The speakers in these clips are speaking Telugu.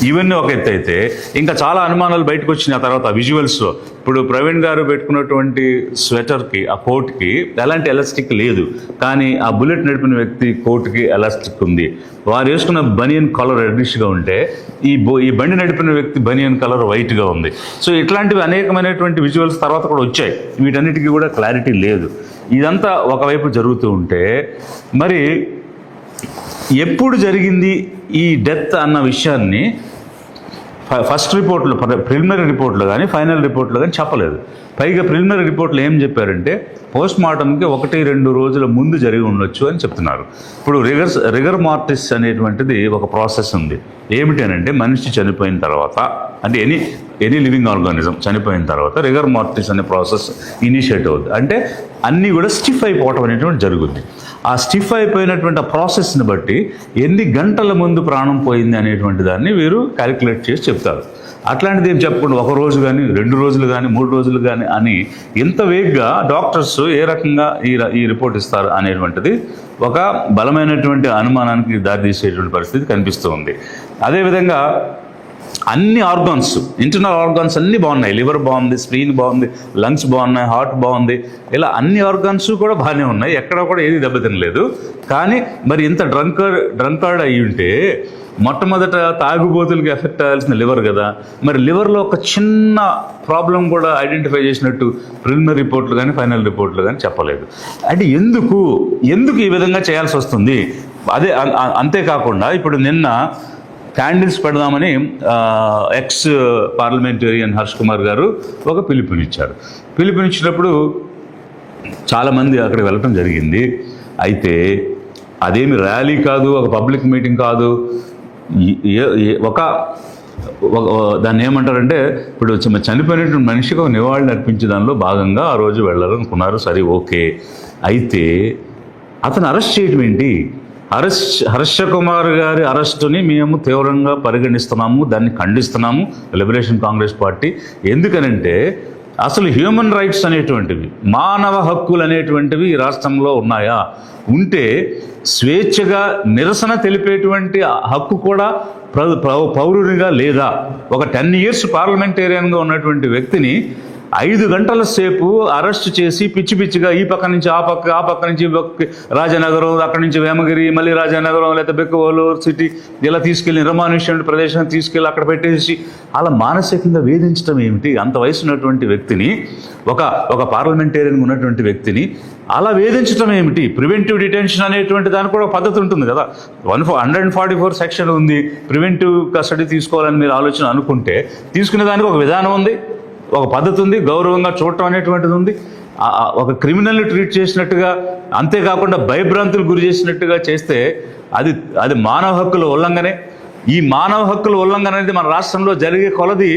ఇవన్నీ ఒక ఎత్తు అయితే ఇంకా చాలా అనుమానాలు బయటకు వచ్చినాయి ఆ తర్వాత విజువల్స్లో. ఇప్పుడు ప్రవీణ్ గారు పెట్టుకున్నటువంటి స్వెటర్కి, ఆ కోట్కి ఎలాంటి ఎలాస్టిక్ లేదు, కానీ ఆ బుల్లెట్ నడిపిన వ్యక్తి కోట్కి ఎలాస్టిక్ ఉంది. వారు వేసుకున్న బనియన్ కలర్ రెడ్డిష్గా ఉంటే ఈ బండి నడిపిన వ్యక్తి బనియన్ కలర్ వైట్గా ఉంది. సో ఇట్లాంటివి అనేకమైనటువంటి విజువల్స్ తర్వాత కూడా వచ్చాయి. వీటన్నిటికీ కూడా క్లారిటీ లేదు. ఇదంతా ఒకవైపు జరుగుతూ ఉంటే మరి ఎప్పుడు జరిగింది ఈ డెత్ అన్న విషయాన్ని ఫస్ట్ రిపోర్ట్లో, ప్రిలిమినరీ రిపోర్ట్లో కానీ ఫైనల్ రిపోర్ట్లో కానీ చెప్పలేదు. పైగా ప్రిలిమినరీ రిపోర్ట్లో ఏం చెప్పారంటే పోస్ట్ మార్టంకి 1-2 రోజుల ముందు జరిగి ఉండొచ్చు అని చెప్తున్నారు. ఇప్పుడు రిగర్ మార్టిస్ అనేటువంటిది ఒక ప్రాసెస్ ఉంది. ఏమిటనంటే మనిషి చనిపోయిన తర్వాత, అంటే ఎనీ లివింగ్ ఆర్గానిజం చనిపోయిన తర్వాత రిగర్ మార్టిస్ అనే ప్రాసెస్ ఇనిషియేట్ అవుతుంది. అంటే అన్నీ కూడా స్టిఫ్ అయిపోవటం అనేటువంటి జరుగుతుంది. ఆ స్టిఫ్ అయిపోయినటువంటి ఆ ప్రాసెస్ని బట్టి ఎన్ని గంటల ముందు ప్రాణం పోయింది అనేటువంటి దాన్ని వీరు క్యాలిక్యులేట్ చేసి చెప్తారు. అట్లాంటిది ఏం చెప్పకుండా 1 రోజు కానీ 2 రోజులు కానీ 3 రోజులు కానీ అని ఇంత వేగ్గా డాక్టర్స్ ఏ రకంగా ఈ రిపోర్ట్ ఇస్తారు అనేటువంటిది ఒక బలమైనటువంటి అనుమానానికి దారితీసేటువంటి పరిస్థితి కనిపిస్తూ ఉంది. అదేవిధంగా అన్ని ఆర్గాన్స్, ఇంటర్నల్ ఆర్గాన్స్ అన్నీ బాగున్నాయి. లివర్ బాగుంది, స్ప్లీన్ బాగుంది, లంగ్స్ బాగున్నాయి, హార్ట్ బాగుంది, ఇలా అన్ని ఆర్గాన్స్ కూడా బాగానే ఉన్నాయి. ఎక్కడ కూడా ఏది దెబ్బతినలేదు. కానీ మరి ఇంత డ్రంకర్డ్ అయ్యి ఉంటే మొట్టమొదట తాగుబోతులకి ఎఫెక్ట్ అవ్వాల్సిన లివర్ కదా. మరి లివర్లో ఒక చిన్న ప్రాబ్లం కూడా ఐడెంటిఫై చేసినట్టు ప్రిలిమినరీ రిపోర్ట్లు కానీ ఫైనల్ రిపోర్ట్లు కానీ చెప్పలేదు. అంటే ఎందుకు ఈ విధంగా చేయాల్సి వస్తుంది? అంతేకాకుండా ఇప్పుడు నిన్న క్యాండిల్స్ పెడదామని ఎక్స్ పార్లమెంటేరియన్ హర్ష్ కుమార్ గారు ఒక పిలుపునిచ్చినప్పుడు చాలామంది అక్కడికి వెళ్ళటం జరిగింది. అయితే అదేమి ర్యాలీ కాదు, ఒక పబ్లిక్ మీటింగ్ కాదు. దాన్ని ఏమంటారంటే ఇప్పుడు చనిపోయినటువంటి మనిషికి ఒక నివాళులు అర్పించే దానిలో భాగంగా ఆ రోజు వెళ్ళాలనుకున్నారు. సరే, ఓకే. అయితే అతను అరెస్ట్ చేయడం ఏంటి? హర్ష కుమార్ గారి అరెస్టుని మేము తీవ్రంగా పరిగణిస్తున్నాము, దాన్ని ఖండిస్తున్నాము లిబరేషన్ కాంగ్రెస్ పార్టీ. ఎందుకనంటే అసలు హ్యూమన్ రైట్స్ అనేటువంటివి, మానవ హక్కులు అనేటువంటివి ఈ రాష్ట్రంలో ఉన్నాయా? ఉంటే స్వేచ్ఛగా నిరసన తెలిపేటువంటి హక్కు కూడా పౌరునిగా లేదా? ఒక 10 years పార్లమెంటేరియన్గా ఉన్నటువంటి వ్యక్తిని 5 గంటల సేపు అరెస్ట్ చేసి పిచ్చిగా ఈ పక్క నుంచి ఆ పక్క నుంచి రాజనగరం, అక్కడి నుంచి వేమగిరి, మళ్ళీ రాజనగరం, లేకపోతే బెక్కవోలు సిటీ ఇలా తీసుకెళ్ళి నిర్మానుష్య ప్రదేశానికి తీసుకెళ్ళి అక్కడ పెట్టేసి అలా మానసికంగా వేధించడం ఏమిటి? అంత వయసు ఉన్నటువంటి వ్యక్తిని, ఒక పార్లమెంటేరియన్ ఉన్నటువంటి వ్యక్తిని అలా వేధించడం ఏమిటి? ప్రివెంటివ్ డిటెన్షన్ అనేటువంటి దానికి కూడా పద్ధతి ఉంటుంది కదా. 144 సెక్షన్ ఉంది. ప్రివెంటివ్ కస్టడీ తీసుకోవాలని మీరు ఆలోచన అనుకుంటే తీసుకునే దానికి ఒక విధానం ఉంది, ఒక పద్ధతి ఉంది, గౌరవంగా చూడటం అనేటువంటిది ఉంది. ఒక క్రిమినల్ని ట్రీట్ చేసినట్టుగా, అంతేకాకుండా భయభ్రాంతులు గురి చేసినట్టుగా చేస్తే అది మానవ హక్కుల ఉల్లంఘనే. ఈ మానవ హక్కుల ఉల్లంఘన అనేది మన రాష్ట్రంలో జరిగే కొలది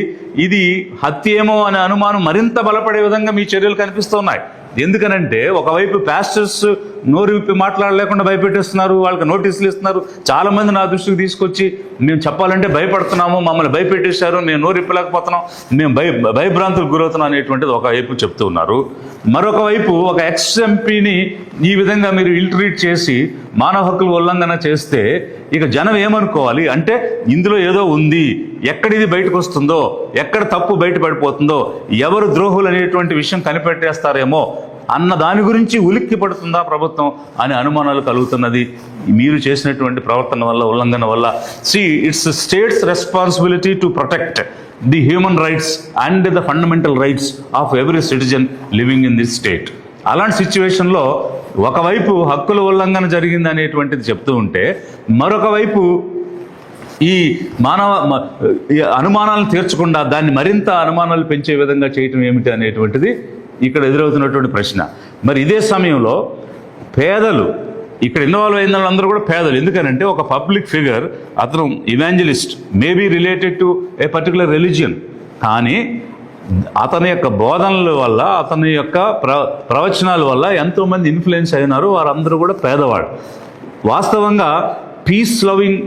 ఇది హత్యేమో అనే అనుమానం మరింత బలపడే విధంగా మీ చర్యలు కనిపిస్తున్నాయి. ఎందుకనంటే ఒకవైపు పాస్టర్స్ నోరు విప్పి మాట్లాడలేకుండా భయపెట్టేస్తున్నారు, వాళ్ళకి నోటీసులు ఇస్తున్నారు. చాలామంది నా దృష్టికి తీసుకొచ్చి మేము చెప్పాలంటే భయపడుతున్నాము, మమ్మల్ని భయపెట్టేశారు, మేము నోరు విప్పలేకపోతున్నాం, మేము భయభ్రాంతులకు గురవుతున్నాం అనేటువంటిది ఒకవైపు చెప్తూ ఉన్నారు. మరొక వైపు ఒక ఎక్స్ ఎంపీని ఈ విధంగా మీరు ఇల్ట్రీట్ చేసి మానవ హక్కుల ఉల్లంఘన చేస్తే ఇక జనం ఏమనుకోవాలి అంటే ఇందులో ఏదో ఉంది, ఎక్కడిది బయటకు వస్తుందో, ఎక్కడ తప్పు బయటపడిపోతుందో, ఎవరు ద్రోహులు అనేటువంటి విషయం కనిపెట్టేస్తారేమో అన్న దాని గురించి ఉలిక్కి పడుతుందా ప్రభుత్వం అనే అనుమానాలు కలుగుతున్నది మీరు చేసినటువంటి ప్రవర్తన వల్ల, ఉల్లంఘన వల్ల. It's states responsibility to protect the human rights and the fundamental rights of every citizen living in this state. అలాంటి సిచ్యువేషన్లో ఒకవైపు హక్కుల ఉల్లంఘన జరిగింది అనేటువంటిది చెప్తూ ఉంటే, మరొక వైపు ఈ అనుమానాలను తీర్చకుండా దాన్ని మరింత అనుమానాలు పెంచే విధంగా చేయటం ఏమిటి అనేటువంటిది ఇక్కడ ఎదురవుతున్నటువంటి ప్రశ్న. మరి ఇదే సమయంలో పేదలు, ఇక్కడ ఇన్వాల్వ్ అయిన వాళ్ళందరూ కూడా పేదలు. ఎందుకనంటే ఒక పబ్లిక్ ఫిగర్, అతను evangelist, maybe related to A particular religion, కానీ అతని యొక్క బోధనల వల్ల, అతని యొక్క ప్రవచనాల వల్ల ఎంతోమంది ఇన్ఫ్లుయెన్స్ అయినారు. వారందరూ కూడా పేదవాడు. వాస్తవంగా పీస్ లవింగ్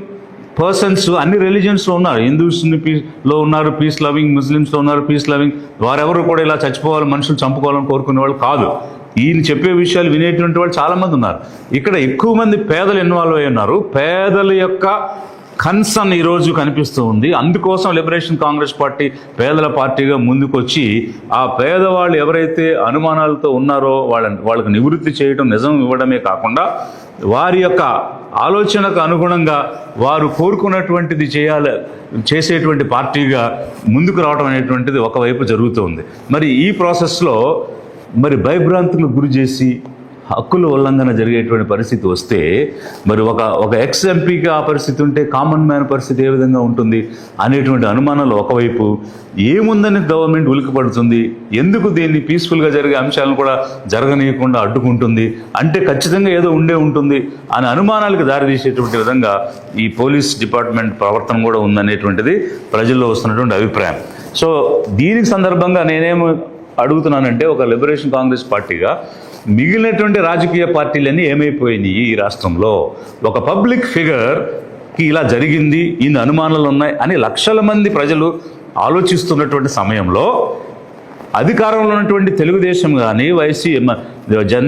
పర్సన్స్ అన్ని రిలీజియన్స్లో ఉన్నారు. హిందూస్లో ఉన్నారు పీస్ లవింగ్, ముస్లిమ్స్లో ఉన్నారు పీస్ లవింగ్. వారెవరు కూడా ఇలా చచ్చిపోవాలి, మనుషులు చంపుకోవాలని కోరుకునే వాళ్ళు కాదు. ఈయన చెప్పే విషయాలు వినేటువంటి వాళ్ళు చాలామంది ఉన్నారు. ఇక్కడ ఎక్కువ మంది పేదలు ఇన్వాల్వ్ అయి ఉన్నారు. పేదల యొక్క కన్సర్న్ ఈరోజు కనిపిస్తూ ఉంది. అందుకోసం లిబరేషన్ కాంగ్రెస్ పార్టీ పేదల పార్టీగా ముందుకొచ్చి ఆ పేదవాళ్ళు ఎవరైతే అనుమానాలతో ఉన్నారో వాళ్ళకి నివృత్తి చేయడం, నిజం ఇవ్వడమే కాకుండా వారి యొక్క ఆలోచనకు అనుగుణంగా వారు కోరుకున్నటువంటిది చేసేటువంటి పార్టీగా ముందుకు రావడం అనేటువంటిది ఒకవైపు జరుగుతుంది. మరి ఈ ప్రాసెస్లో మరి భయభ్రాంతులకు గురి చేసి హక్కుల ఉల్లంఘన జరిగేటువంటి పరిస్థితి వస్తే మరి ఒక ఎక్స్ ఎంపీకి ఆ పరిస్థితి ఉంటే కామన్ మ్యాన్ పరిస్థితి ఏ విధంగా ఉంటుంది అనేటువంటి అనుమానాలు ఒకవైపు. ఏముందని గవర్నమెంట్ ఉలికిపడుతుంది, ఎందుకు దీన్ని పీస్ఫుల్గా జరిగే అంశాలను కూడా జరగనీయకుండా అడ్డుకుంటుంది అంటే ఖచ్చితంగా ఏదో ఉండే ఉంటుంది అనే అనుమానాలకు దారితీసేటువంటి విధంగా ఈ పోలీస్ డిపార్ట్మెంట్ ప్రవర్తన కూడా ఉందనేటువంటిది ప్రజల్లో వస్తున్నటువంటి అభిప్రాయం. సో దీనికి సందర్భంగా నేనేమో అడుగుతున్నానంటే, ఒక లిబరేషన్ కాంగ్రెస్ పార్టీగా మిగిలినటువంటి రాజకీయ పార్టీలన్నీ ఏమైపోయినాయి ఈ రాష్ట్రంలో? ఒక పబ్లిక్ ఫిగర్కి ఇలా జరిగింది, ఇన్ని అనుమానాలు ఉన్నాయి అని లక్షల మంది ప్రజలు ఆలోచిస్తున్నటువంటి సమయంలో అధికారంలో ఉన్నటువంటి తెలుగుదేశం కానీ,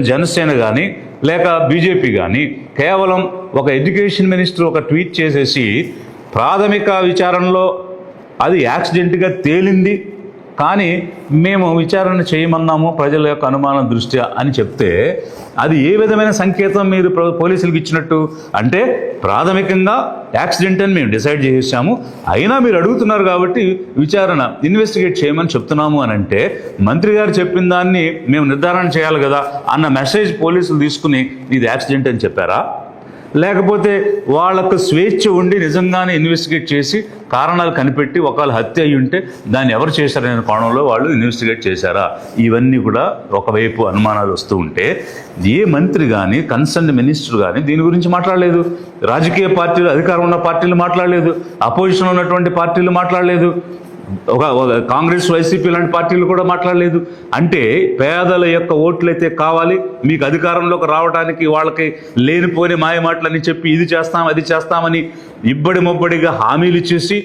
జనసేన కానీ, లేక బీజేపీ కానీ కేవలం ఒక ఎడ్యుకేషన్ మినిస్టర్ ఒక ట్వీట్ చేసేసి ప్రాథమిక విచారణలో అది యాక్సిడెంట్గా తేలింది కానీ మేము విచారణ చేయమన్నాము ప్రజల యొక్క అనుమానం దృష్ట్యా అని చెప్తే అది ఏ విధమైన సంకేతం మీరు పోలీసులకు ఇచ్చినట్టు? అంటే ప్రాథమికంగా యాక్సిడెంట్ అని మేము డిసైడ్ చేసాము, అయినా మీరు అడుగుతున్నారు కాబట్టి విచారణ ఇన్వెస్టిగేట్ చేయమని చెప్తున్నాము అని అంటే మంత్రి గారు చెప్పిన దాన్ని మేము నిర్ధారణ చేయాలి కదా అన్న మెసేజ్ పోలీసులు తీసుకుని ఇది యాక్సిడెంట్ అని చెప్పారా? లేకపోతే వాళ్ళకు స్వేచ్ఛ ఉండి నిజంగానే ఇన్వెస్టిగేట్ చేసి కారణాలు కనిపెట్టి ఒకవేళ హత్య అయి ఉంటే దాన్ని ఎవరు చేశారనే కోణంలో వాళ్ళు ఇన్వెస్టిగేట్ చేశారా? ఇవన్నీ కూడా ఒకవైపు అనుమానాలు వస్తూ ఉంటే ఏ మంత్రి కానీ, కన్సర్న్ మినిస్టర్ కానీ దీని గురించి మాట్లాడలేదు. రాజకీయ పార్టీలు, అధికారం ఉన్న పార్టీలు మాట్లాడలేదు, అపోజిషన్ ఉన్నటువంటి పార్టీలు మాట్లాడలేదు, ఒక కాంగ్రెస్, వైసీపీ లాంటి పార్టీలు కూడా మాట్లాడలేదు. అంటే పేదల యొక్క ఓట్లయితే కావాలి, మీకు అధికారంలోకి రావడానికి వాళ్ళకి లేనిపోని మాయమాటలని చెప్పి ఇది చేస్తాం అది చేస్తామని ఇబ్బడి మొబ్బడిగా హామీలు ఇచ్చేసి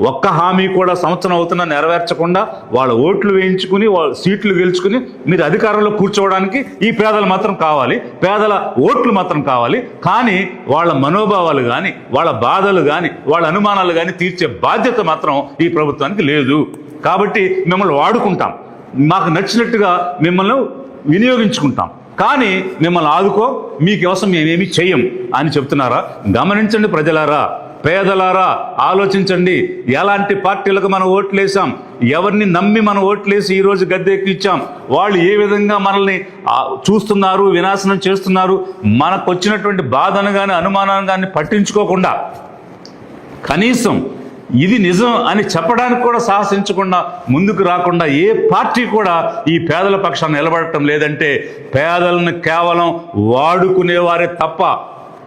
ఒక్క హామీ కూడా సంవత్సరం అవుతున్నా నెరవేర్చకుండా వాళ్ళ ఓట్లు వేయించుకుని వాళ్ళ సీట్లు గెలుచుకుని మీరు అధికారంలో కూర్చోవడానికి ఈ పేదలు మాత్రం కావాలి, పేదల ఓట్లు మాత్రం కావాలి, కానీ వాళ్ళ మనోభావాలు కానీ, వాళ్ళ బాధలు కానీ, వాళ్ళ అనుమానాలు కానీ తీర్చే బాధ్యత మాత్రం ఈ ప్రభుత్వానికి లేదు. కాబట్టి మిమ్మల్ని వాడుకుంటాం, మాకు నచ్చినట్టుగా మిమ్మల్ని వినియోగించుకుంటాం, కానీ మిమ్మల్ని ఆదుకో, మీకోసం మేమేమి చెయ్యం అని చెప్తున్నారా? గమనించండి ప్రజలారా, పేదలారా, ఆలోచించండి. ఎలాంటి పార్టీలకు మనం ఓట్లేసాం, ఎవరిని నమ్మి మనం ఓట్లేసి ఈరోజు గద్దెక్కిచ్చాం, వాళ్ళు ఏ విధంగా మనల్ని చూస్తున్నారు, వినాశనం చేస్తున్నారు, మనకు వచ్చినటువంటి బాధను కానీ అనుమానాన్ని కానీ పట్టించుకోకుండా కనీసం ఇది నిజం అని చెప్పడానికి కూడా సాహసించకుండా ముందుకు రాకుండా ఏ పార్టీ కూడా ఈ పేదల పక్షాన్ని నిలబడటం లేదంటే పేదలను కేవలం వాడుకునేవారే తప్ప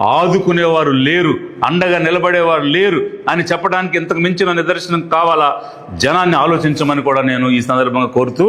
ఆదుకునేవారు లేరు, అండగా నిలబడేవారు లేరు అని చెప్పడానికి ఇంతకు మించిన నిదర్శనం కావాలా? జనాన్ని ఆలోచించమని కూడా నేను ఈ సందర్భంగా కోరుతూ